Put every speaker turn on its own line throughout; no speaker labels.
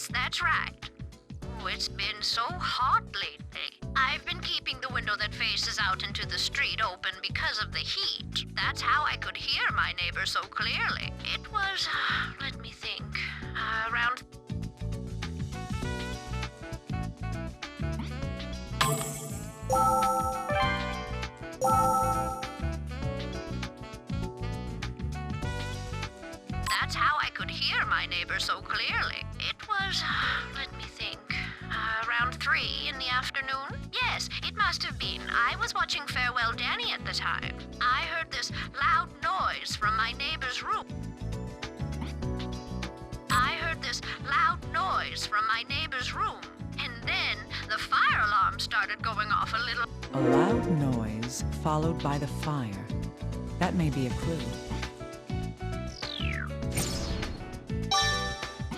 Yes, that's right. Oh, it's been so hot lately. I've been keeping the window that faces out into the street open because of the heat. That's how I could hear my neighbor so clearly. It was, let me think, around... That's how I could hear my neighbor so clearly. It was, let me think, around 3 in the afternoon? Yes, it must have been. I was watching Farewell Danny at the time. I heard this loud noise from my neighbor's room. And then the fire alarm started going off a little.
A loud noise followed by the fire. That may be a clue.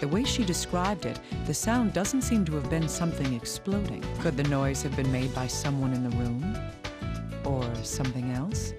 The way she described it, the sound doesn't seem to have been something exploding. Could the noise have been made by someone in the room? Or something else?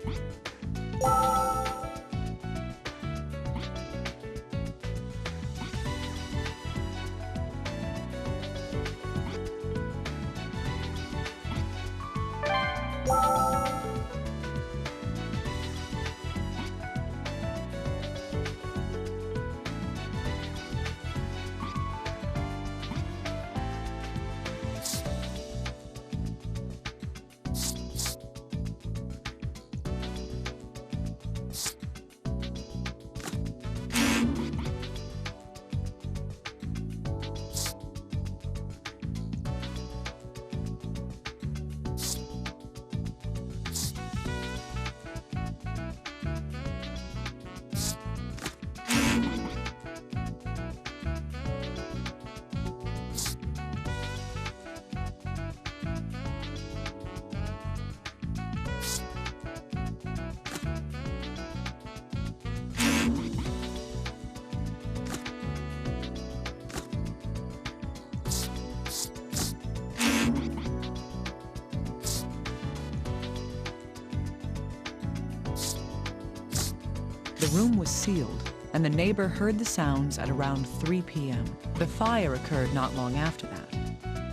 The room was sealed, and the neighbor heard the sounds at around 3 p.m. The fire occurred not long after that.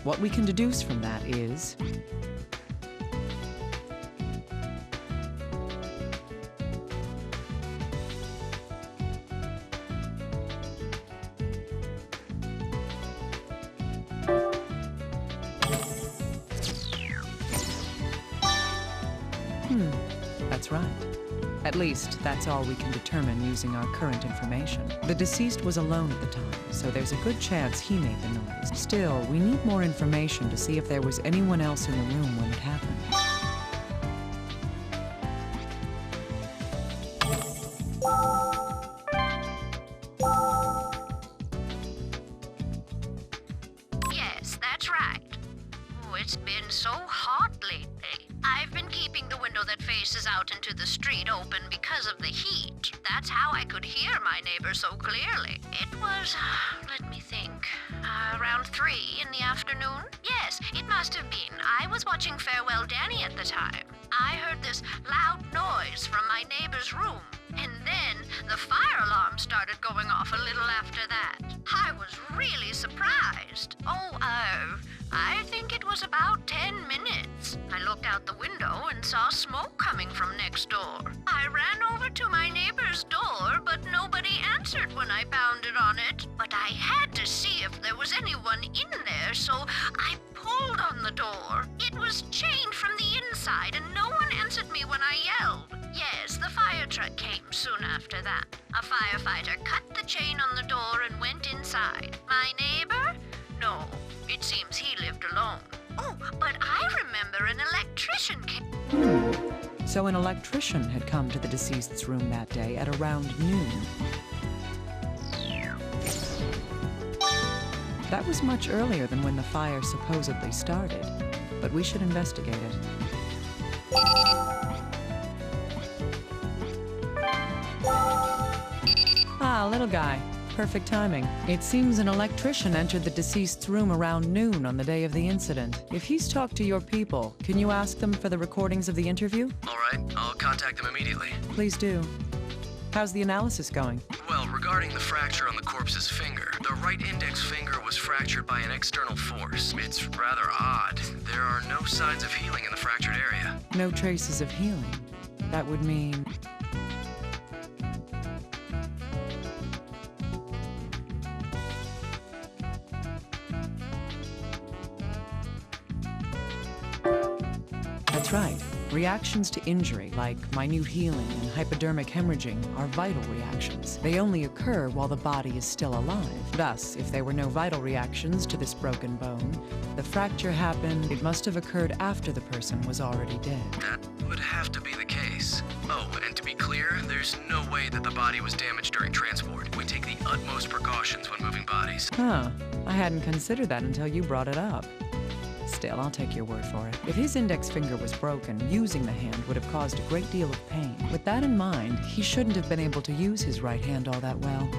What we can deduce from that is... That's right. At least, that's all we can determine using our current information. The deceased was alone at the time, so there's a good chance he made the noise. Still, we need more information to see if there was anyone else in the room when it happened.
Yes, that's right. Oh, it's been so hot lately. I've been keeping the window that faces out into the street open because of the heat. That's how I could hear my neighbor so clearly. It was, let me think, around 3 in the afternoon? Yes, it must have been. I was watching Farewell Danny at the time. I heard this loud noise from my neighbor's room. And then the fire alarm started going off a little after that. I was really surprised. I think it was about 10 minutes. I looked out the window and saw smoke coming from next door. I ran over to my neighbor's door, but nobody answered when I pounded on it. But I had to see if there was anyone in there, so I pulled on the door. It was chained from the inside, and no one answered me when I yelled. Yes, the fire truck came soon after that. A firefighter cut the chain on the door and went inside. My neighbor? No, it seems he lived alone. Oh, but I remember an electrician came.
So an electrician had come to the deceased's room that day at around noon. That was much earlier than when the fire supposedly started, but we should investigate it. Ah, little guy. Perfect timing. It seems an electrician entered the deceased's room around noon on the day of the incident. If he's talked to your people, can you ask them for the recordings of the interview?
All right, I'll contact them immediately.
Please do. How's the analysis going?
Well, regarding the fracture on the corpse's finger, the right index finger was fractured by an external force. It's rather odd. There are no signs of healing in the fractured area.
No traces of healing. That would mean... That's right. Reactions to injury, like minute healing and hypodermic hemorrhaging, are vital reactions. They only occur while the body is still alive. Thus, if there were no vital reactions to this broken bone, the fracture happened, it must have occurred after the person was already dead.
That would have to be the case. Oh, and to be clear, there's no way that the body was damaged during transport. We take the utmost precautions when moving bodies.
Huh. I hadn't considered that until you brought it up. Still, I'll take your word for it. If his index finger was broken, using the hand would have caused a great deal of pain. With that in mind, he shouldn't have been able to use his right hand all that well.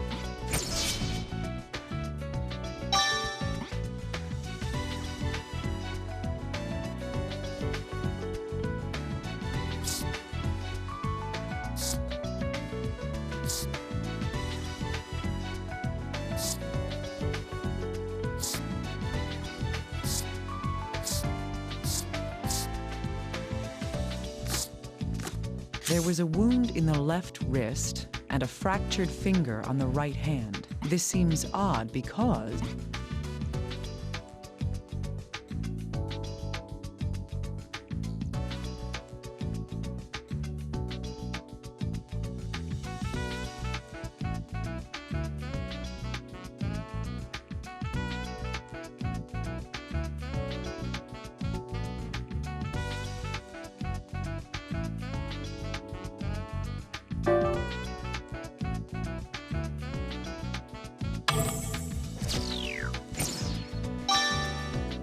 There was a wound in the left wrist and a fractured finger on the right hand. This seems odd because...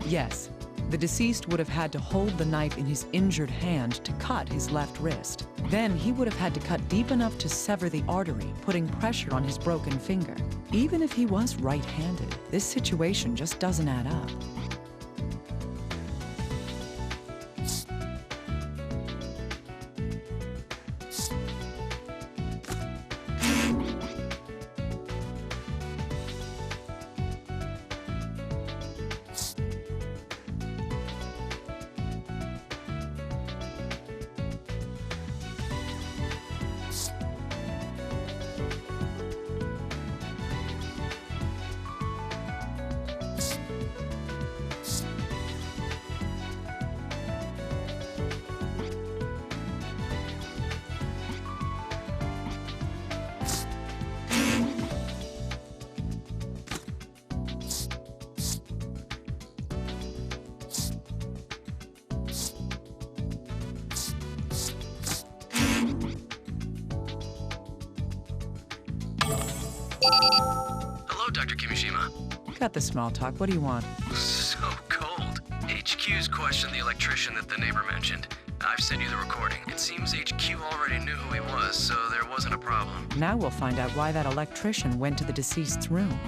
Yes, the deceased would have had to hold the knife in his injured hand to cut his left wrist. Then he would have had to cut deep enough to sever the artery, putting pressure on his broken finger. Even if he was right-handed, this situation just doesn't add up.
Hello, Dr. Kimishima.
Got the small talk. What do you want?
So cold. HQ's questioned the electrician that the neighbor mentioned. I've sent you the recording. It seems HQ already knew who he was, so there wasn't a problem.
Now we'll find out why that electrician went to the deceased's room.